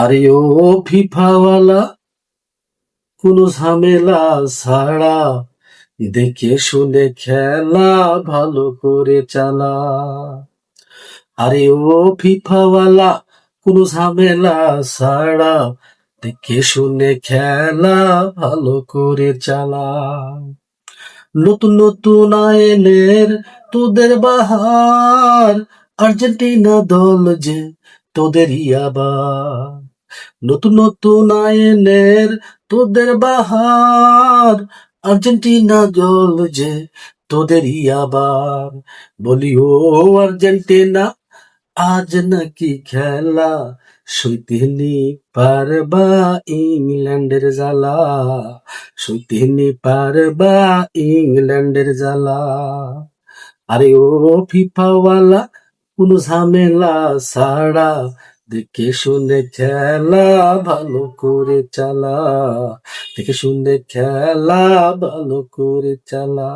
আরে ও ফিফাওয়ালা, কোনো ঝামেলা ছাড়া দেখে শুনে খেলা ভালো করে চালা। আরে ও ফিফাওয়ালা, কোনো ঝামেলা ছাড়া দেখে শুনে খেলা ভালো করে চালা। নতুন নতুন আইনের তোদের বাহার, আর্জেন্টিনা দল যে তোদেরই আবার। নতুন নতুন আইনের তোদের বাহার, আর্জেন্টিনা দল যে তোদেরই আবার। বলি ও আর্জেন্টিনা, আজ নাকি খেলা সইতে নি পারবা ইংল্যান্ডের জ্বালা, সইতে নি পারবা ইংল্যান্ডের জ্বালা। আরে ও ফিফাওয়ালা, কোনো ঝামেলা ছাড়া দেখে শুনে খেলা ভালো করে চালা, দেখে শুনে খেলা ভালো করে চালা।